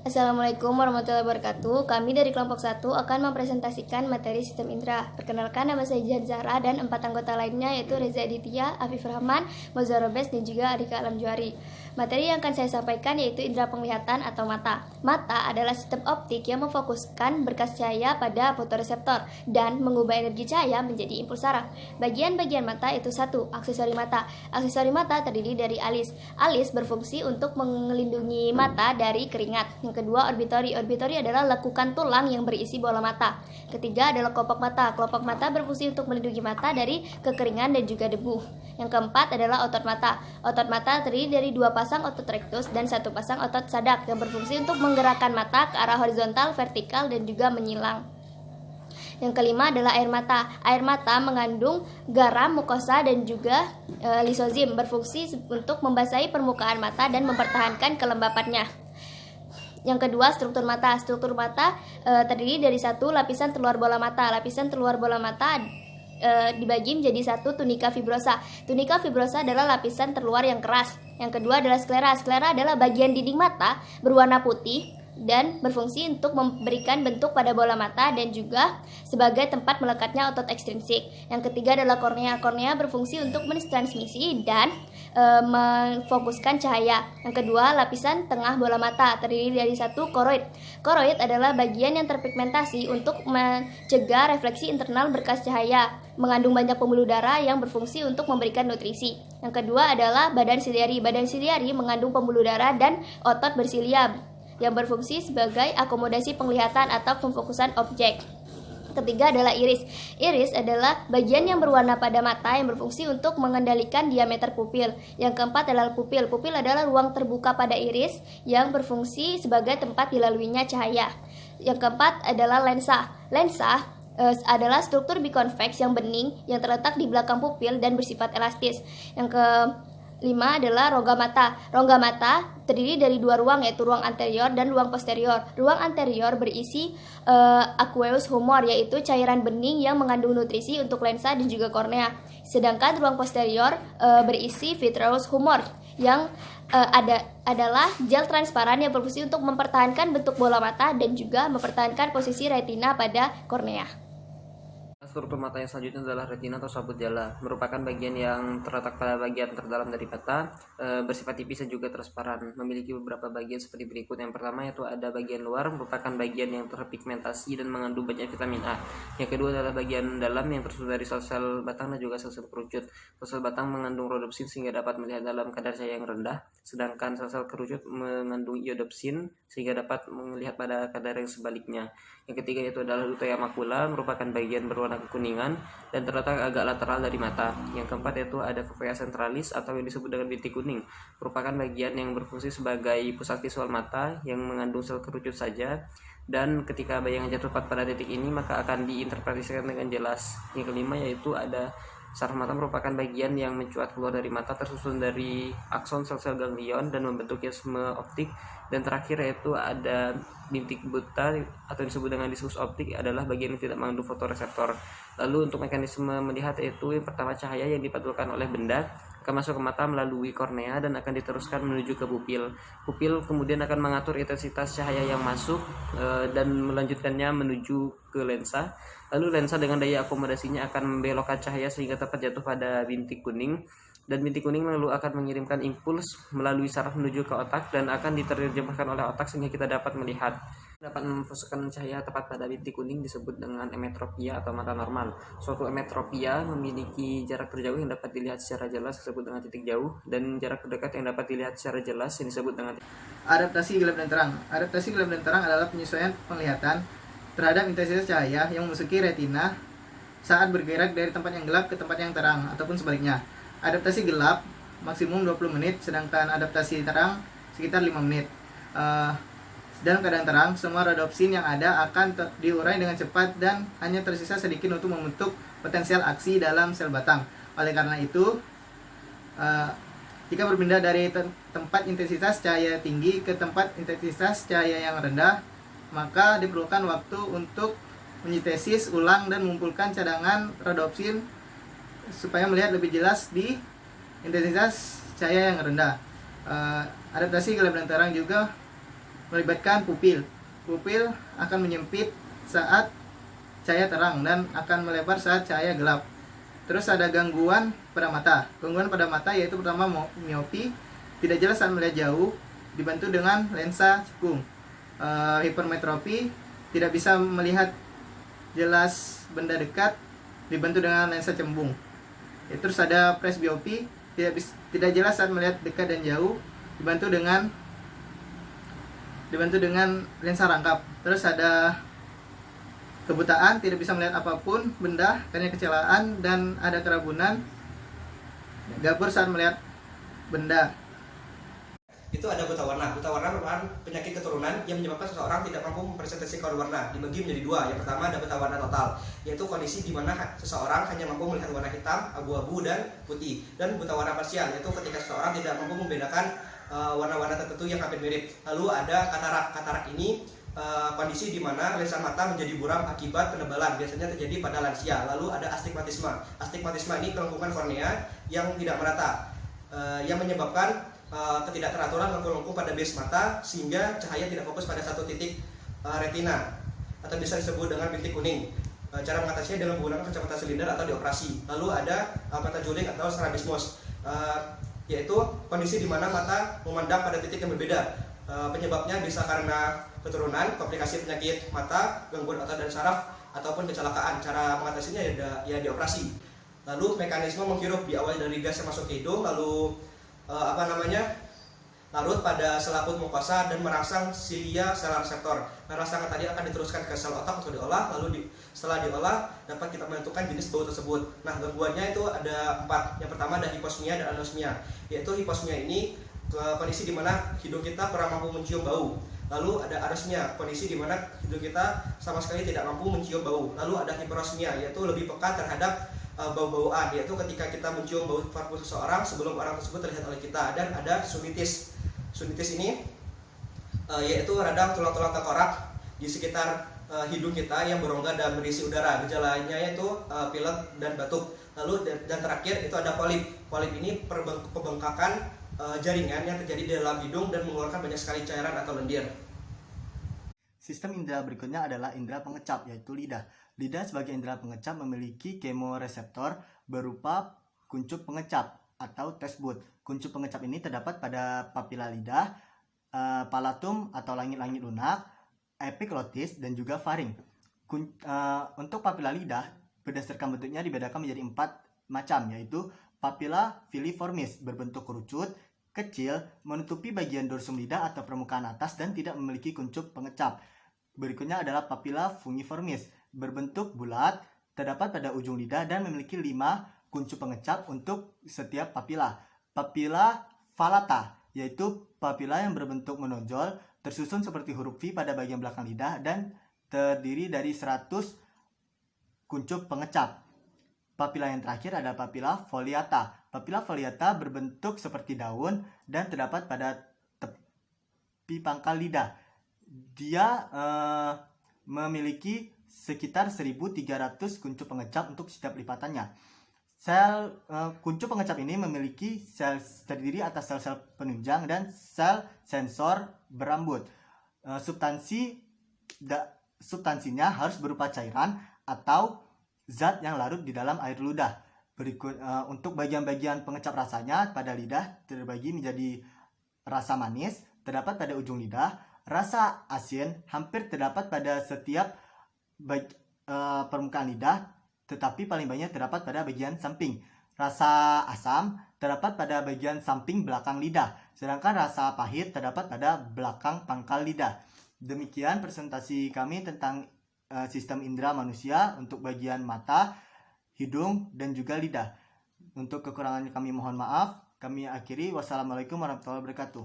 Assalamualaikum warahmatullahi wabarakatuh. Kami dari kelompok 1 akan mempresentasikan materi sistem indera. Perkenalkan, nama saya Jihan Zahra dan 4 anggota lainnya yaitu Reza Aditya, Afif Rahman, Mozarobes, dan juga Arika Alam Juari. Materi yang akan saya sampaikan yaitu indera penglihatan atau mata. Mata adalah sistem optik yang memfokuskan berkas cahaya pada fotoreseptor dan mengubah energi cahaya menjadi impuls saraf. Bagian-bagian mata itu 1. Aksesori mata. Aksesori mata terdiri dari alis. Alis berfungsi untuk melindungi mata dari keringat. Yang kedua, orbitori. Orbitori adalah lekukan tulang yang berisi bola mata. Ketiga adalah kelopak mata. Kelopak mata berfungsi untuk melindungi mata dari kekeringan dan juga debu. Yang keempat adalah otot mata. Otot mata terdiri dari 2 pasang otot rectus dan 1 pasang otot sadak yang berfungsi untuk menggerakkan mata ke arah horizontal, vertikal, dan juga menyilang. Yang kelima adalah air mata. Air mata mengandung garam, mukosa, dan juga lisozim, berfungsi untuk membasahi permukaan mata dan mempertahankan kelembapannya. Yang kedua, struktur mata. Struktur mata terdiri dari 1 lapisan terluar bola mata. Lapisan terluar bola mata dibagi menjadi 1 tunika fibrosa. Tunika fibrosa adalah lapisan terluar yang keras. Yang kedua adalah sklera. Sklera adalah bagian dinding mata berwarna putih dan berfungsi untuk memberikan bentuk pada bola mata dan juga sebagai tempat melekatnya otot ekstrinsik. Yang ketiga adalah kornea. Kornea berfungsi untuk mentransmisi dan memfokuskan cahaya. Yang kedua, lapisan tengah bola mata terdiri dari 1 koroid. Koroid adalah bagian yang terpigmentasi untuk mencegah refleksi internal berkas cahaya, mengandung banyak pembuluh darah yang berfungsi untuk memberikan nutrisi. Yang kedua adalah badan siliari. Badan siliari mengandung pembuluh darah dan otot bersilia yang berfungsi sebagai akomodasi penglihatan atau pemfokusan objek. Ketiga adalah iris. Iris adalah bagian yang berwarna pada mata yang berfungsi untuk mengendalikan diameter pupil. Yang keempat adalah pupil. Pupil adalah ruang terbuka pada iris yang berfungsi sebagai tempat dilaluinya cahaya. Yang keempat adalah lensa. Lensa adalah struktur bikonveks yang bening yang terletak di belakang pupil dan bersifat elastis. Yang kelima adalah rongga mata. Rongga mata terdiri dari 2 ruang, yaitu ruang anterior dan ruang posterior. Ruang anterior berisi aqueous humor, yaitu cairan bening yang mengandung nutrisi untuk lensa dan juga kornea. Sedangkan ruang posterior berisi vitreous humor yang adalah gel transparan yang berfungsi untuk mempertahankan bentuk bola mata dan juga mempertahankan posisi retina pada kornea. Struktur mata yang selanjutnya adalah retina atau sabut jala, merupakan bagian yang terletak pada bagian terdalam dari mata, bersifat tipis dan juga transparan, memiliki beberapa bagian seperti berikut. Yang pertama yaitu ada bagian luar, merupakan bagian yang terpigmentasi dan mengandung banyak vitamin A. Yang kedua adalah bagian dalam yang tersusun dari sel-sel batang dan juga sel-sel kerucut. Sel-sel batang mengandung rodopsin sehingga dapat melihat dalam kadar cahaya yang rendah, sedangkan sel-sel kerucut mengandung iodopsin sehingga dapat melihat pada kadar yang sebaliknya. Yang ketiga yaitu adalah lutea makula, merupakan bagian berwarna kekuningan dan terletak agak lateral dari mata. Yang keempat yaitu ada fovea centralis atau yang disebut dengan bintik kuning, merupakan bagian yang berfungsi sebagai pusat visual mata yang mengandung sel kerucut saja, dan ketika bayangan jatuh tepat pada titik ini maka akan diinterpretasikan dengan jelas. Yang kelima yaitu ada saraf mata, merupakan bagian yang mencuat keluar dari mata, tersusun dari akson sel-sel ganglion dan membentuk kiasme optik. Dan terakhir yaitu ada bintik buta atau disebut dengan diskus optik, adalah bagian yang tidak mengandung fotoreseptor. Lalu untuk mekanisme melihat yaitu yang pertama, cahaya yang dipantulkan oleh benda akan masuk ke mata melalui kornea dan akan diteruskan menuju ke pupil. Pupil kemudian akan mengatur intensitas cahaya yang masuk dan melanjutkannya menuju ke lensa. Lalu lensa dengan daya akomodasinya akan membelokkan cahaya sehingga tepat jatuh pada bintik kuning. Dan bintik kuning lalu akan mengirimkan impuls melalui saraf menuju ke otak dan akan diterjemahkan oleh otak sehingga kita dapat melihat. Dapat memfokuskan cahaya tepat pada bintik kuning disebut dengan emetropia atau mata normal. Suatu emetropia memiliki jarak terjauh yang dapat dilihat secara jelas disebut dengan titik jauh, dan jarak terdekat yang dapat dilihat secara jelas yang disebut dengan adaptasi gelap dan terang. Adaptasi gelap dan terang adalah penyesuaian penglihatan terhadap intensitas cahaya yang memasuki retina saat bergerak dari tempat yang gelap ke tempat yang terang ataupun sebaliknya. Adaptasi gelap maksimum 20 menit, sedangkan adaptasi terang sekitar 5 menit. Dalam keadaan terang, semua rodopsin yang ada akan diurai dengan cepat dan hanya tersisa sedikit untuk membentuk potensial aksi dalam sel batang. Oleh karena itu, jika berpindah dari tempat intensitas cahaya tinggi ke tempat intensitas cahaya yang rendah, maka diperlukan waktu untuk menyintesis ulang dan mengumpulkan cadangan rodopsin supaya melihat lebih jelas di intensitas cahaya yang rendah. Adaptasi gelap dan terang juga melibatkan pupil. Pupil akan menyempit saat cahaya terang dan akan melebar saat cahaya gelap. Terus ada gangguan pada mata. Gangguan pada mata yaitu pertama miopi, tidak jelas saat melihat jauh, dibantu dengan lensa cekung. Hipermetropi, tidak bisa melihat jelas benda dekat, dibantu dengan lensa cembung. Terus ada presbiopi, tidak jelas saat melihat dekat dan jauh, dibantu dengan lensa rangkap. Terus ada kebutaan, tidak bisa melihat apapun benda karena kecelakaan, dan ada kerabunan gabur saat melihat benda. Itu ada buta warna. Buta warna merupakan penyakit keturunan yang menyebabkan seseorang tidak mampu mempresentasikan warna. Dibagi menjadi dua. Yang pertama ada buta warna total, yaitu kondisi di mana seseorang hanya mampu melihat warna hitam, abu-abu, dan putih. Dan buta warna parsial, yaitu ketika seseorang tidak mampu membedakan warna-warna tertentu yang hampir mirip. Lalu ada katarak. Katarak ini kondisi di mana lensa mata menjadi buram akibat penebalan, biasanya terjadi pada lansia. Lalu ada astigmatisme. Astigmatisme ini kelengkungan kornea yang tidak merata, yang menyebabkan ketidakteraturan lengkung-lengkung pada base mata sehingga cahaya tidak fokus pada satu titik retina, atau bisa disebut dengan bintik kuning. Cara mengatasinya dengan menggunakan kacamata silinder atau dioperasi. Lalu ada mata juling atau strabismus, yaitu kondisi di mana mata memandang pada titik yang berbeda. Penyebabnya bisa karena keturunan, komplikasi penyakit mata, gangguan otot dan saraf, ataupun kecelakaan. Cara mengatasinya ya dioperasi. Lalu mekanisme menghirup diawali dari gas yang masuk ke hidung, lalu larut pada selaput mukosa dan merangsang silia sel reseptor. Nah, rangsangan tadi akan diteruskan ke sel otak untuk diolah, lalu setelah diolah dapat kita menentukan jenis bau tersebut. Nah, gangguannya itu ada 4. Yang pertama ada hiposmia dan anosmia, yaitu hiposmia ini kondisi di mana hidung kita kurang mampu mencium bau. Lalu ada anosmia, kondisi di mana hidung kita sama sekali tidak mampu mencium bau. Lalu ada hiperosmia, yaitu lebih peka terhadap bau-bauan, yaitu ketika kita mencium bau parfum seseorang sebelum orang tersebut terlihat oleh kita. Dan ada sunitis. Sunitis ini yaitu radang tulang-tulang tengkorak di sekitar hidung kita yang berongga dan berisi udara. Gejalanya yaitu pilek dan batuk. Lalu dan terakhir itu ada polip. Polip ini pembengkakan jaringan yang terjadi di dalam hidung dan mengeluarkan banyak sekali cairan atau lendir. Sistem indera berikutnya adalah indera pengecap, yaitu lidah. Lidah sebagai indera pengecap memiliki kemoreseptor berupa kuncup pengecap atau taste bud. Kuncup pengecap ini terdapat pada papila lidah, palatum atau langit-langit lunak, epiglotis, dan juga faring. Untuk papila lidah, berdasarkan bentuknya dibedakan menjadi 4 macam, yaitu papila filiformis berbentuk kerucut, kecil, menutupi bagian dorsum lidah atau permukaan atas dan tidak memiliki kuncup pengecap. Berikutnya adalah papila fungiformis, berbentuk bulat, terdapat pada ujung lidah dan memiliki 5 kuncup pengecap untuk setiap papila. Papila falata, yaitu papila yang berbentuk menonjol, tersusun seperti huruf V pada bagian belakang lidah dan terdiri dari 100 kuncup pengecap. Papila yang terakhir adalah papila foliata. Papila foliata berbentuk seperti daun dan terdapat pada tepi pangkal lidah. Dia memiliki sekitar 1.300 kuncup pengecap untuk setiap lipatannya. Kuncup pengecap ini memiliki sel terdiri atas sel-sel penunjang dan sel sensor berambut. Substansinya harus berupa cairan atau zat yang larut di dalam air ludah. Untuk bagian-bagian pengecap rasanya pada lidah terbagi menjadi rasa manis, terdapat pada ujung lidah, rasa asin hampir terdapat pada setiap permukaan lidah, tetapi paling banyak terdapat pada bagian samping. Rasa asam terdapat pada bagian samping belakang lidah, sedangkan rasa pahit terdapat pada belakang pangkal lidah. Demikian presentasi kami tentang sistem indera manusia untuk bagian mata, hidung, dan juga lidah. Untuk kekurangannya kami mohon maaf. Kami akhiri. Wassalamualaikum warahmatullahi wabarakatuh.